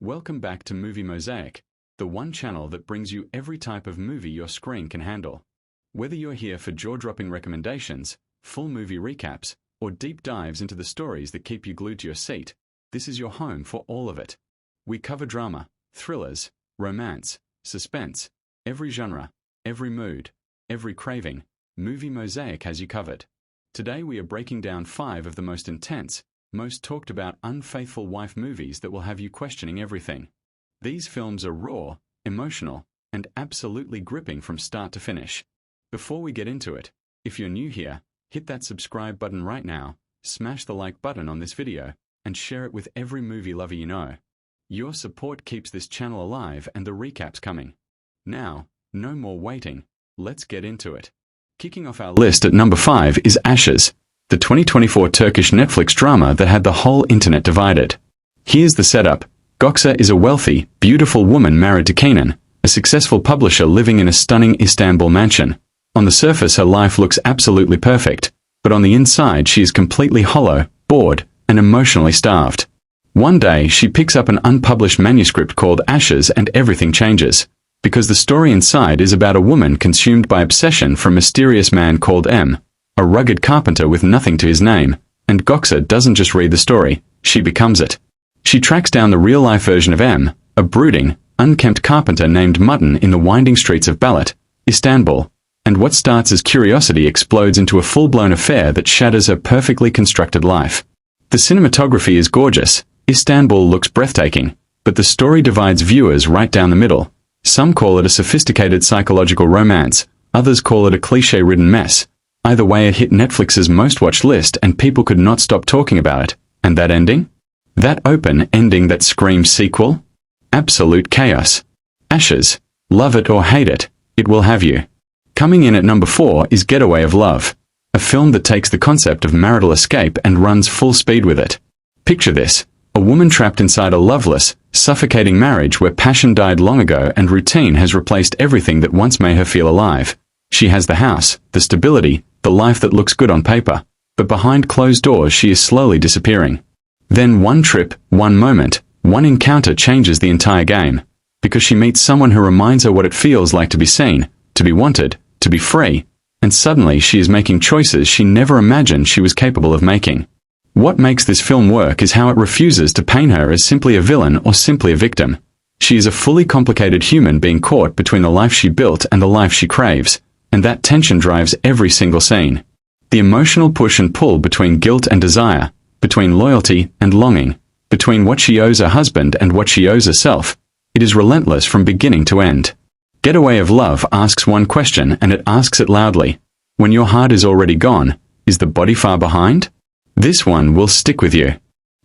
Welcome back to Movie Mosaic, the one channel that brings you every type of movie your screen can handle. Whether you're here for jaw-dropping recommendations, full movie recaps, or deep dives into the stories that keep you glued to your seat, this is your home for all of it. We cover drama, thrillers, romance, suspense, every genre, every mood, every craving. Movie Mosaic has you covered. Today we are breaking down 5 of the most intense, most talked about unfaithful wife movies that will have you questioning everything. These films are raw, emotional, and absolutely gripping from start to finish. Before we get into it, if you're new here, hit that subscribe button right now, smash the like button on this video, and share it with every movie lover you know. Your support keeps this channel alive and the recaps coming. Now, no more waiting, let's get into it. Kicking off our list at number 5 is Ashes, the 2024 Turkish Netflix drama that had the whole internet divided. Here's the setup. Gökçe is a wealthy, beautiful woman married to Kenan, a successful publisher living in a stunning Istanbul mansion. On the surface her life looks absolutely perfect, but on the inside she is completely hollow, bored, and emotionally starved. One day she picks up an unpublished manuscript called Ashes and everything changes, because the story inside is about a woman consumed by obsession for a mysterious man called M, a rugged carpenter with nothing to his name, and Gökçe doesn't just read the story, she becomes it. She tracks down the real-life version of M, a brooding, unkempt carpenter named Mutton in the winding streets of Balat, Istanbul, and what starts as curiosity explodes into a full-blown affair that shatters her perfectly constructed life. The cinematography is gorgeous, Istanbul looks breathtaking, but the story divides viewers right down the middle. Some call it a sophisticated psychological romance, others call it a cliché-ridden mess. Either way it hit Netflix's most-watched list and people could not stop talking about it. And that ending? That open ending that screams sequel? Absolute chaos. Ashes. Love it or hate it, it will have you. Coming in at number 4 is Getaway of Love, a film that takes the concept of marital escape and runs full speed with it. Picture this, a woman trapped inside a loveless, suffocating marriage where passion died long ago and routine has replaced everything that once made her feel alive. She has the house, the stability, the life that looks good on paper, but behind closed doors she is slowly disappearing. Then one trip, one moment, one encounter changes the entire game, because she meets someone who reminds her what it feels like to be seen, to be wanted, to be free, and suddenly she is making choices she never imagined she was capable of making. What makes this film work is how it refuses to paint her as simply a villain or simply a victim. She is a fully complicated human being caught between the life she built and the life she craves, and that tension drives every single scene. The emotional push and pull between guilt and desire, between loyalty and longing, between what she owes her husband and what she owes herself, it is relentless from beginning to end. Getaway of Love asks one question and it asks it loudly. When your heart is already gone, is the body far behind? This one will stick with you.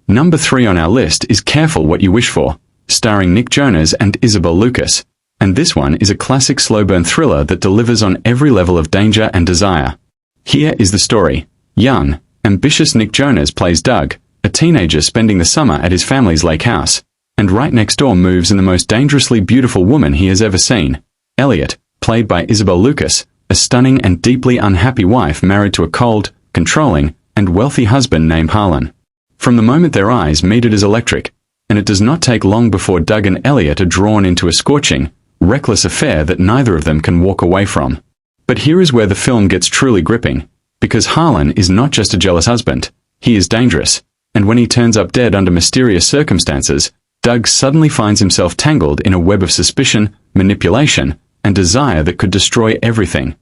Number 3 on our list is Careful What You Wish For, starring Nick Jonas and Isabel Lucas. And this one is a classic slow-burn thriller that delivers on every level of danger and desire. Here is the story. Young, ambitious Nick Jonas plays Doug, a teenager spending the summer at his family's lake house, and right next door moves in the most dangerously beautiful woman he has ever seen, Elliot, played by Isabel Lucas, a stunning and deeply unhappy wife married to a cold, controlling, and wealthy husband named Harlan. From the moment their eyes meet it is electric, and it does not take long before Doug and Elliot are drawn into a scorching, reckless affair that neither of them can walk away from. But here is where the film gets truly gripping, because Harlan is not just a jealous husband, he is dangerous, and when he turns up dead under mysterious circumstances, Doug suddenly finds himself tangled in a web of suspicion, manipulation, and desire that could destroy everything.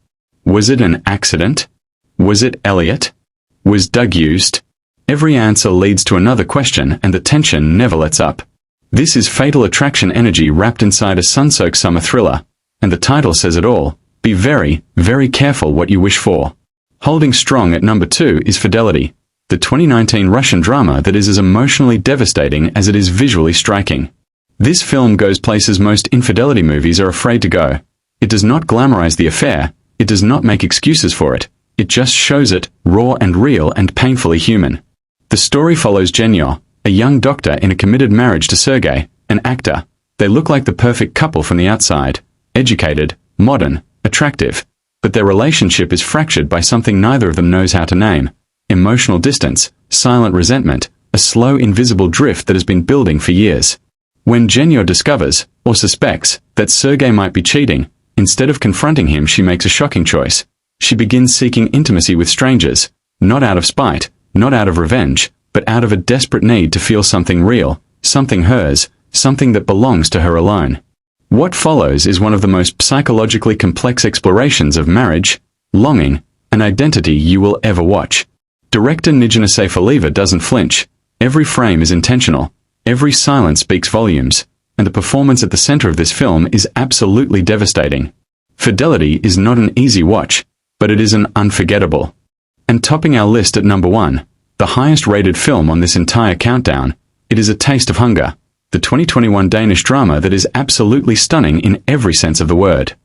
Was it an accident? Was it Elliot? Was Doug used? Every answer leads to another question and the tension never lets up. This is fatal attraction energy wrapped inside a sun-soaked summer thriller, and the title says it all. Be very, very careful what you wish for. Holding strong at number 2 is Fidelity, the 2019 Russian drama that is as emotionally devastating as it is visually striking. This film goes places most infidelity movies are afraid to go. It does not glamorize the affair, it does not make excuses for it, it just shows it, raw and real and painfully human. The story follows Genya, a young doctor in a committed marriage to Sergei, an actor. They look like the perfect couple from the outside, educated, modern, attractive, but their relationship is fractured by something neither of them knows how to name. Emotional distance, silent resentment, a slow invisible drift that has been building for years. When Genya discovers, or suspects, that Sergei might be cheating, instead of confronting him she makes a shocking choice. She begins seeking intimacy with strangers, not out of spite, not out of revenge, but out of a desperate need to feel something real, something hers, something that belongs to her alone. What follows is one of the most psychologically complex explorations of marriage, longing, and identity you will ever watch. Director Nijina Seyfalieva doesn't flinch. Every frame is intentional. Every silence speaks volumes, and the performance at the center of this film is absolutely devastating. Fidelity is not an easy watch, but it is an unforgettable. And topping our list at number 1, the highest rated film on this entire countdown, it is A Taste of Hunger, the 2021 Danish drama that is absolutely stunning in every sense of the word.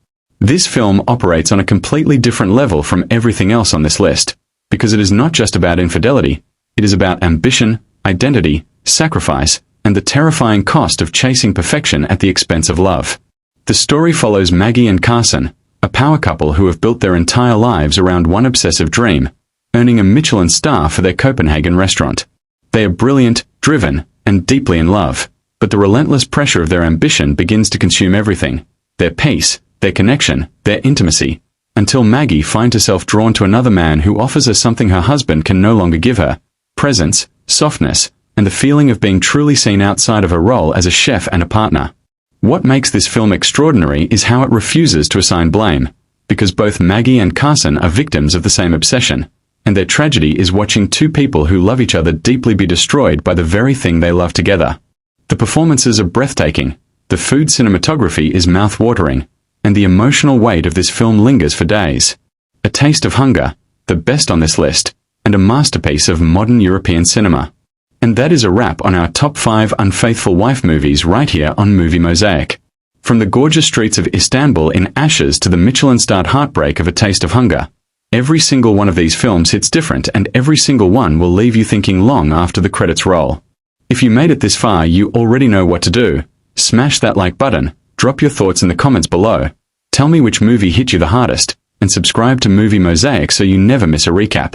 This film operates on a completely different level from everything else on this list, because it is not just about infidelity, it is about ambition, identity, sacrifice, and the terrifying cost of chasing perfection at the expense of love. The story follows Maggie and Carson, a power couple who have built their entire lives around one obsessive dream, earning a Michelin star for their Copenhagen restaurant. They are brilliant, driven, and deeply in love, but the relentless pressure of their ambition begins to consume everything: their peace, their connection, their intimacy, until Maggie finds herself drawn to another man who offers her something her husband can no longer give her: presence, softness, and the feeling of being truly seen outside of her role as a chef and a partner. What makes this film extraordinary is how it refuses to assign blame, because both Maggie and Carson are victims of the same obsession, and their tragedy is watching two people who love each other deeply be destroyed by the very thing they love together. The performances are breathtaking, the food cinematography is mouth-watering, and the emotional weight of this film lingers for days. A Taste of Hunger, the best on this list, and a masterpiece of modern European cinema. And that is a wrap on our top 5 Unfaithful Wife movies right here on Movie Mosaic. From the gorgeous streets of Istanbul in ashes to the Michelin-starred heartbreak of A Taste of Hunger, every single one of these films hits different, and every single one will leave you thinking long after the credits roll. If you made it this far, you already know what to do. Smash that like button, drop your thoughts in the comments below, tell me which movie hit you the hardest, and subscribe to Movie Mosaic so you never miss a recap.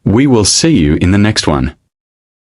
We will see you in the next one.